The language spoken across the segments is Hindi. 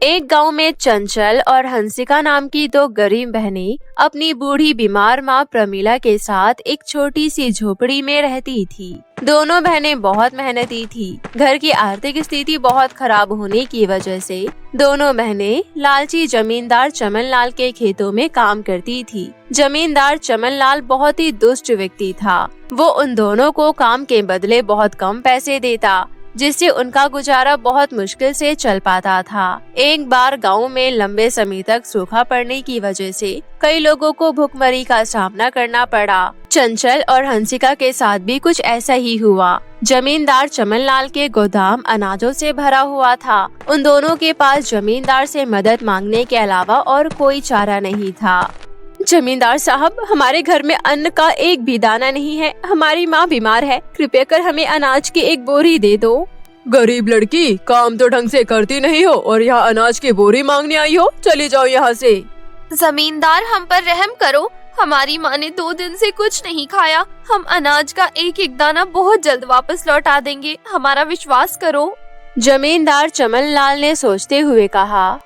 एक गांव में चंचल और हंसिका नाम की दो गरीब बहनें अपनी बूढ़ी बीमार माँ प्रमीला के साथ एक छोटी सी झोपड़ी में रहती थी। दोनों बहनें बहुत मेहनती थी। घर की आर्थिक स्थिति बहुत खराब होने की वजह से दोनों बहनें लालची जमींदार चमन लाल के खेतों में काम करती थी। जमींदार चमन लाल बहुत ही दुष्ट व्यक्ति था। वो उन दोनों को काम के बदले बहुत कम पैसे देता, जिससे उनका गुजारा बहुत मुश्किल से चल पाता था। एक बार गांव में लंबे समय तक सूखा पड़ने की वजह से कई लोगों को भूखमरी का सामना करना पड़ा। चंचल और हंसिका के साथ भी कुछ ऐसा ही हुआ। जमींदार चमन लाल के गोदाम अनाजों से भरा हुआ था। उन दोनों के पास जमींदार से मदद मांगने के अलावा और कोई चारा नहीं था। जमींदार साहब, हमारे घर में अन्न का एक भी दाना नहीं है। हमारी माँ बीमार है, कृपया कर हमें अनाज की एक बोरी दे दो। गरीब लड़की, काम तो ढंग से करती नहीं हो और यहाँ अनाज की बोरी मांगने आई हो? चली जाओ यहाँ से। जमींदार, हम पर रहम करो। हमारी माँ ने 2 दिन से कुछ नहीं खाया। हम अनाज का एक एक दाना बहुत जल्द वापस लौटा देंगे, हमारा विश्वास करो। जमींदार चमन लाल ने सोचते हुए कहा,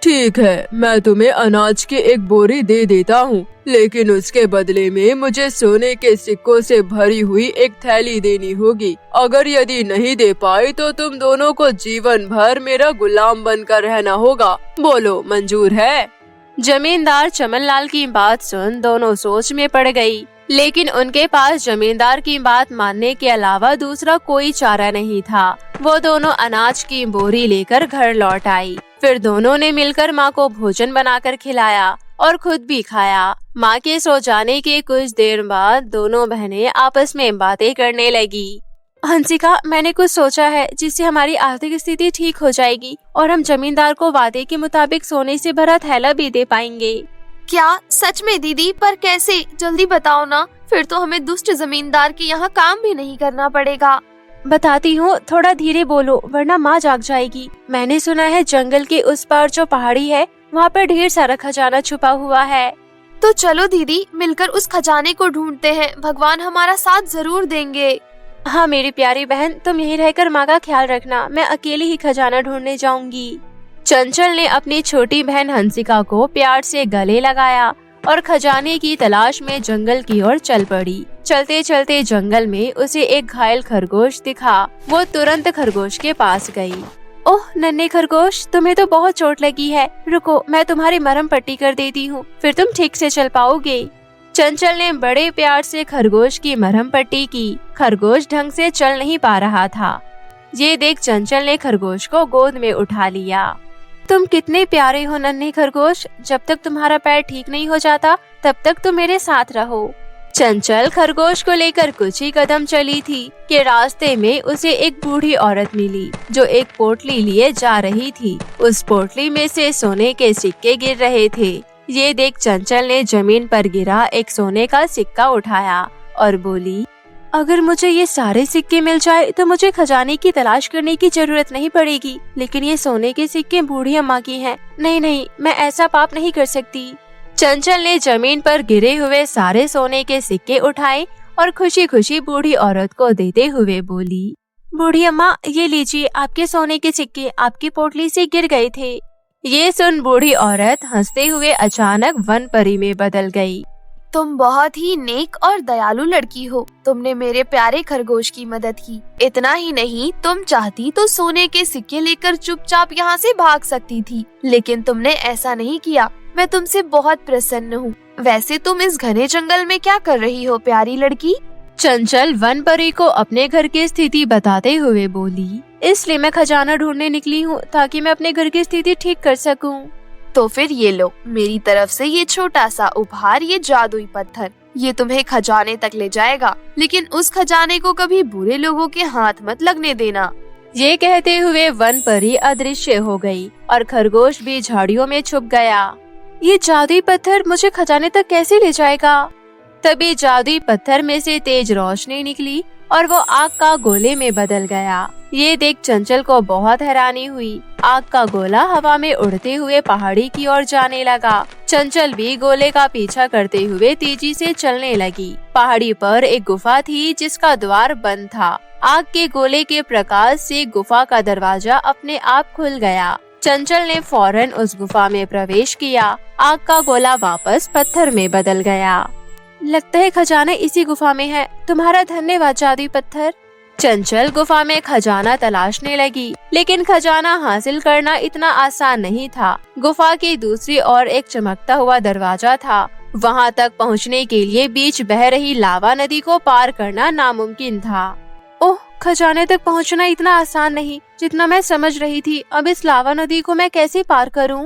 ठीक है, मैं तुम्हें अनाज की एक बोरी दे देता हूँ, लेकिन उसके बदले में मुझे सोने के सिक्कों से भरी हुई एक थैली देनी होगी। अगर यदि नहीं दे पाए तो तुम दोनों को जीवन भर मेरा गुलाम बनकर रहना होगा। बोलो, मंजूर है? जमींदार चमन लाल की बात सुन दोनों सोच में पड़ गई, लेकिन उनके पास जमींदार की बात मानने के अलावा दूसरा कोई चारा नहीं था। वो दोनों अनाज की बोरी लेकर घर लौट आई। फिर दोनों ने मिलकर माँ को भोजन बनाकर खिलाया और खुद भी खाया। माँ के सो जाने के कुछ देर बाद दोनों बहनें आपस में बातें करने लगी। हंसिका, मैंने कुछ सोचा है जिससे हमारी आर्थिक स्थिति ठीक हो जाएगी और हम जमींदार को वादे के मुताबिक सोने से भरा थैला भी दे पाएंगे। क्या सच में दीदी? पर कैसे? जल्दी बताओ ना, फिर तो हमें दुष्ट जमींदार के यहाँ काम भी नहीं करना पड़ेगा। बताती हूँ, थोड़ा धीरे बोलो वरना माँ जाग जाएगी। मैंने सुना है जंगल के उस पार जो पहाड़ी है वहाँ पर ढेर सारा खजाना छुपा हुआ है। तो चलो दीदी, मिलकर उस खजाने को ढूंढते हैं। भगवान हमारा साथ जरूर देंगे। हाँ मेरी प्यारी बहन, तुम यहीं रहकर माँ का ख्याल रखना। मैं अकेली ही खजाना ढूंढने जाऊंगी। चंचल ने अपनी छोटी बहन हंसिका को प्यार से गले लगाया और खजाने की तलाश में जंगल की ओर चल पड़ी। चलते चलते जंगल में उसे एक घायल खरगोश दिखा। वो तुरंत खरगोश के पास गई। ओह नन्हे खरगोश, तुम्हें तो बहुत चोट लगी है। रुको, मैं तुम्हारी मरहम पट्टी कर देती हूँ, फिर तुम ठीक से चल पाओगे। चंचल ने बड़े प्यार से खरगोश की मरहम पट्टी की। खरगोश ढंग से चल नहीं पा रहा था। ये देख चंचल ने खरगोश को गोद में उठा लिया। तुम कितने प्यारे हो नन्हे खरगोश, जब तक तुम्हारा पैर ठीक नहीं हो जाता तब तक तुम मेरे साथ रहो। चंचल खरगोश को लेकर कुछ ही कदम चली थी कि रास्ते में उसे एक बूढ़ी औरत मिली जो एक पोटली लिए जा रही थी। उस पोटली में से सोने के सिक्के गिर रहे थे। ये देख चंचल ने जमीन पर गिरा एक सोने का सिक्का उठाया और बोली, अगर मुझे ये सारे सिक्के मिल जाए तो मुझे खजाने की तलाश करने की जरूरत नहीं पड़ेगी। लेकिन ये सोने के सिक्के बूढ़ी अम्मा की हैं। नहीं नहीं, मैं ऐसा पाप नहीं कर सकती। चंचल ने जमीन पर गिरे हुए सारे सोने के सिक्के उठाए और खुशी खुशी बूढ़ी औरत को देते हुए बोली, बूढ़ी अम्मा, ये लीजिए आपके सोने के सिक्के, आपकी पोटली से गिर गए थे। ये सुन बूढ़ी औरत हंसते हुए अचानक वन परी में बदल गई। तुम बहुत ही नेक और दयालु लड़की हो। तुमने मेरे प्यारे खरगोश की मदद की। इतना ही नहीं, तुम चाहती तो सोने के सिक्के लेकर चुपचाप यहाँ से भाग सकती थी, लेकिन तुमने ऐसा नहीं किया। मैं तुमसे बहुत प्रसन्न हूँ। वैसे तुम इस घने जंगल में क्या कर रही हो प्यारी लड़की? चंचल वन परी को अपने घर की स्थिति बताते हुए बोली, इसलिए मैं खजाना ढूंढने निकली हूँ ताकि मैं अपने घर की स्थिति ठीक कर सकूँ। तो फिर ये लो, मेरी तरफ से ये छोटा सा उपहार, ये जादुई पत्थर। ये तुम्हें खजाने तक ले जाएगा, लेकिन उस खजाने को कभी बुरे लोगों के हाथ मत लगने देना। ये कहते हुए वन परी अदृश्य हो गई और खरगोश भी झाड़ियों में छुप गया। ये जादुई पत्थर मुझे खजाने तक कैसे ले जाएगा? तभी जादुई पत्थर में से तेज रोशनी निकली और वो आग का गोले में बदल गया। ये देख चंचल को बहुत हैरानी हुई। आग का गोला हवा में उड़ते हुए पहाड़ी की ओर जाने लगा। चंचल भी गोले का पीछा करते हुए तेजी से चलने लगी। पहाड़ी पर एक गुफा थी जिसका द्वार बंद था। आग के गोले के प्रकाश से गुफा का दरवाजा अपने आप खुल गया। चंचल ने फौरन उस गुफा में प्रवेश किया। आग का गोला वापस पत्थर में बदल गया। लगता है खजाना इसी गुफा में है। तुम्हारा धन्यवाद जादुई पत्थर। चंचल गुफा में खजाना तलाशने लगी, लेकिन खजाना हासिल करना इतना आसान नहीं था। गुफा की दूसरी ओर एक चमकता हुआ दरवाजा था। वहां तक पहुंचने के लिए बीच बह रही लावा नदी को पार करना नामुमकिन था। ओह, खजाने तक पहुंचना इतना आसान नहीं जितना मैं समझ रही थी। अब इस लावा नदी को मैं कैसे पार करूं?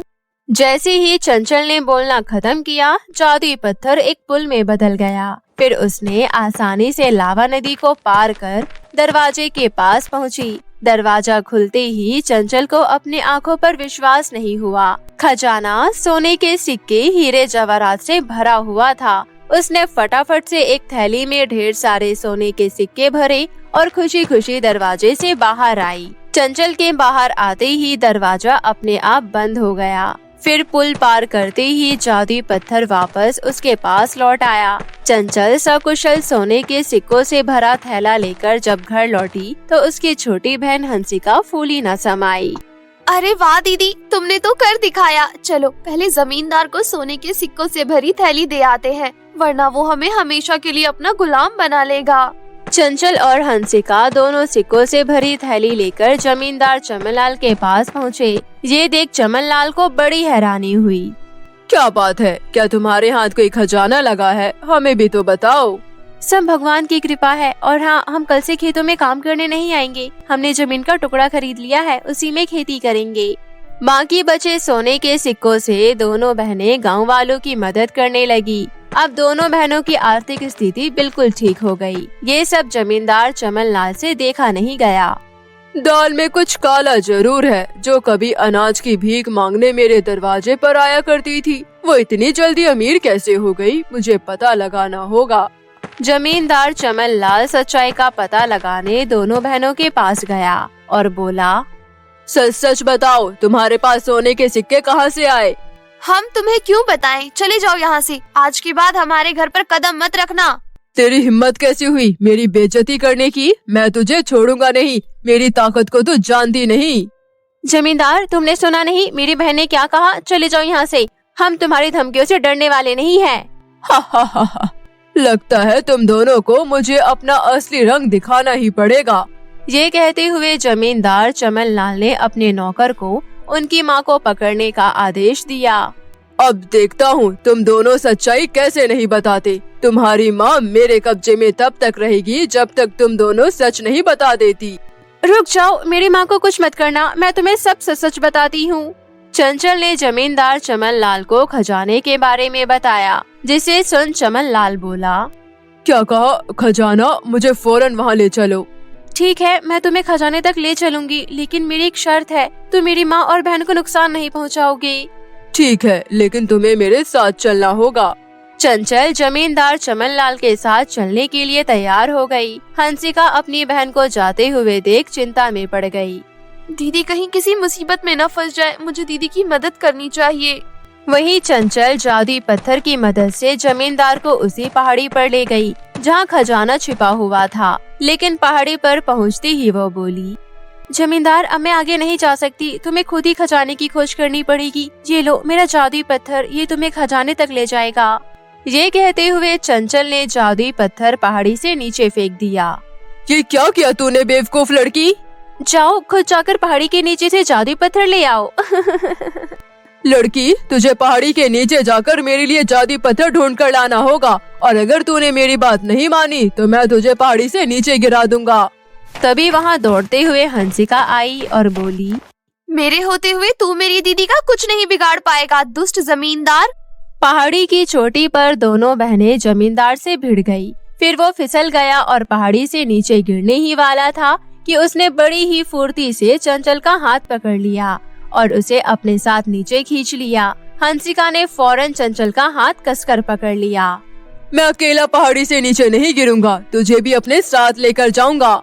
जैसे ही चंचल ने बोलना खत्म किया, जादुई पत्थर एक पुल में बदल गया। फिर उसने आसानी से लावा नदी को पार कर दरवाजे के पास पहुंची। दरवाजा खुलते ही चंचल को अपनी आंखों पर विश्वास नहीं हुआ। खजाना सोने के सिक्के, हीरे जवाहरात से भरा हुआ था। उसने फटाफट से एक थैली में ढेर सारे सोने के सिक्के भरे और खुशी खुशी दरवाजे से बाहर आई। चंचल के बाहर आते ही दरवाजा अपने आप बंद हो गया। फिर पुल पार करते ही जादुई पत्थर वापस उसके पास लौट आया। चंचल सकुशल सोने के सिक्कों से भरा थैला लेकर जब घर लौटी तो उसकी छोटी बहन हंसिका फूली न समाई। अरे वाह दीदी, तुमने तो कर दिखाया। चलो पहले जमींदार को सोने के सिक्कों से भरी थैली दे आते हैं, वरना वो हमें हमेशा के लिए अपना गुलाम बना लेगा। चंचल और हंसिका दोनों सिक्कों से भरी थैली लेकर जमींदार चमनलाल के पास पहुँचे। ये देख चमनलाल को बड़ी हैरानी हुई। क्या बात है, क्या तुम्हारे हाथ कोई खजाना लगा है? हमें भी तो बताओ। सब भगवान की कृपा है। और हाँ, हम कल से खेतों में काम करने नहीं आएंगे। हमने जमीन का टुकड़ा खरीद लिया है, उसी में खेती करेंगे। बाकी बचे सोने के सिक्कों से दोनों बहनें गांव वालों की मदद करने लगी। अब दोनों बहनों की आर्थिक स्थिति बिल्कुल ठीक हो गई। ये सब जमींदार चमनलाल से देखा नहीं गया। दाल में कुछ काला जरूर है। जो कभी अनाज की भीख मांगने मेरे दरवाजे पर आया करती थी, वो इतनी जल्दी अमीर कैसे हो गई? मुझे पता लगाना होगा। जमींदार चमनलाल सच्चाई का पता लगाने दोनों बहनों के पास गया और बोला, सच सच बताओ, तुम्हारे पास सोने के सिक्के कहाँ से आए? हम तुम्हें क्यों बताएं? चले जाओ यहाँ से। आज के बाद हमारे घर पर कदम मत रखना। तेरी हिम्मत कैसी हुई मेरी बेइज्जती करने की? मैं तुझे छोड़ूंगा नहीं। मेरी ताकत को तू जानती नहीं। जमींदार, तुमने सुना नहीं मेरी बहन ने क्या कहा? चले जाओ यहाँ से। हम तुम्हारी धमकियों से डरने वाले नहीं हैं। हा हा हा हा। लगता है तुम दोनों को मुझे अपना असली रंग दिखाना ही पड़ेगा। ये कहते हुए जमींदार चमनलाल ने अपने नौकर को उनकी माँ को पकड़ने का आदेश दिया। अब देखता हूँ तुम दोनों सच्चाई कैसे नहीं बताते। तुम्हारी माँ मेरे कब्जे में तब तक रहेगी जब तक तुम दोनों सच नहीं बता देती। रुक जाओ, मेरी माँ को कुछ मत करना। मैं तुम्हें सब सच बताती हूँ। चंचल ने जमींदार चमनलाल को खजाने के बारे में बताया, जिसे सुन चमनलाल बोला, क्या कहा? खजाना? मुझे फौरन वहाँ ले चलो। ठीक है, मैं तुम्हें खजाने तक ले चलूंगी, लेकिन मेरी एक शर्त है। तुम मेरी माँ और बहन को नुकसान नहीं पहुँचाओगे। ठीक है, लेकिन तुम्हें मेरे साथ चलना होगा। चंचल जमींदार चमनलाल के साथ चलने के लिए तैयार हो गई। हंसिका अपनी बहन को जाते हुए देख चिंता में पड़ गई। दीदी कहीं किसी मुसीबत में न फंस जाए, मुझे दीदी की मदद करनी चाहिए। वहीं चंचल जादुई पत्थर की मदद से जमींदार को उसी पहाड़ी पर ले गई जहां खजाना छिपा हुआ था। लेकिन पहाड़ी पर पहुंचते ही वो बोली, जमींदार, अब मैं आगे नहीं जा सकती। तुम्हें खुद ही खजाने की खोज करनी पड़ेगी। ये लो मेरा जादुई पत्थर, ये तुम्हें खजाने तक ले जाएगा। ये कहते हुए चंचल ने जादुई पत्थर पहाड़ी से नीचे फेंक दिया। ये क्या किया तूने बेवकूफ लड़की? जाओ, खुद जाकर पहाड़ी के नीचे से जादुई पत्थर ले आओ। लड़की, तुझे पहाड़ी के नीचे जाकर मेरे लिए जादुई पत्थर ढूंढ कर लाना होगा, और अगर तूने मेरी बात नहीं मानी तो मैं तुझे पहाड़ी से नीचे गिरा दूंगा। तभी वहाँ दौड़ते हुए हंसिका आई और बोली, मेरे होते हुए तू मेरी दीदी का कुछ नहीं बिगाड़ पाएगा, दुष्ट जमींदार। पहाड़ी की चोटी पर दोनों बहनें जमींदार से भिड़ गई। फिर वो फिसल गया और पहाड़ी से नीचे गिरने ही वाला था कि उसने बड़ी ही फुर्ती से चंचल का हाथ पकड़ लिया और उसे अपने साथ नीचे खींच लिया। हंसिका ने फौरन चंचल का हाथ कसकर पकड़ लिया। मैं अकेला पहाड़ी से नीचे नहीं गिरूंगा, तुझे भी अपने साथ लेकर जाऊंगा।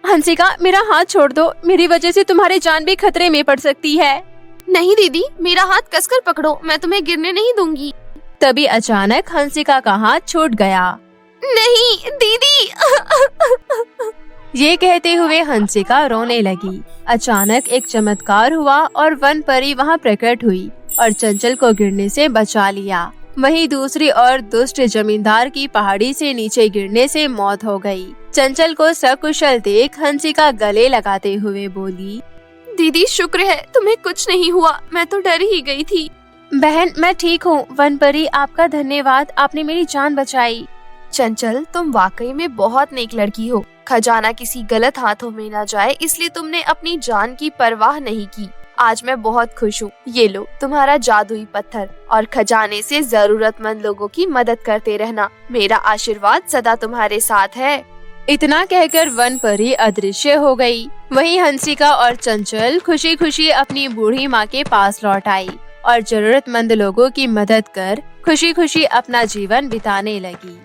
हंसिका, मेरा हाथ छोड़ दो। मेरी वजह से तुम्हारी जान भी खतरे में पड़ सकती है। नहीं दीदी, मेरा हाथ कसकर पकड़ो, मैं तुम्हें गिरने नहीं दूंगी। तभी अचानक हंसिका का हाथ छूट गया। नहीं दीदी। ये कहते हुए हंसिका रोने लगी। अचानक एक चमत्कार हुआ और वन परी वहाँ प्रकट हुई और चंचल को गिरने से बचा लिया। वहीं दूसरी ओर दुष्ट जमींदार की पहाड़ी से नीचे गिरने से मौत हो गई। चंचल को सकुशल देख हंसिका गले लगाते हुए बोली, दीदी शुक्र है तुम्हें कुछ नहीं हुआ, मैं तो डर ही गई थी। बहन मैं ठीक हूँ। वन परी आपका धन्यवाद, आपने मेरी जान बचाई। चंचल तुम वाकई में बहुत नेक लड़की हो। खजाना किसी गलत हाथों में न जाए इसलिए तुमने अपनी जान की परवाह नहीं की। आज मैं बहुत खुश हूँ। ये लो तुम्हारा जादुई पत्थर और खजाने से जरूरतमंद लोगों की मदद करते रहना। मेरा आशीर्वाद सदा तुम्हारे साथ है। इतना कहकर वन परी अदृश्य हो गई। वहीं हंसिका और चंचल खुशी खुशी अपनी बूढ़ी माँ के पास लौट आई और जरूरतमंद लोगों की मदद कर खुशी खुशी अपना जीवन बिताने लगी।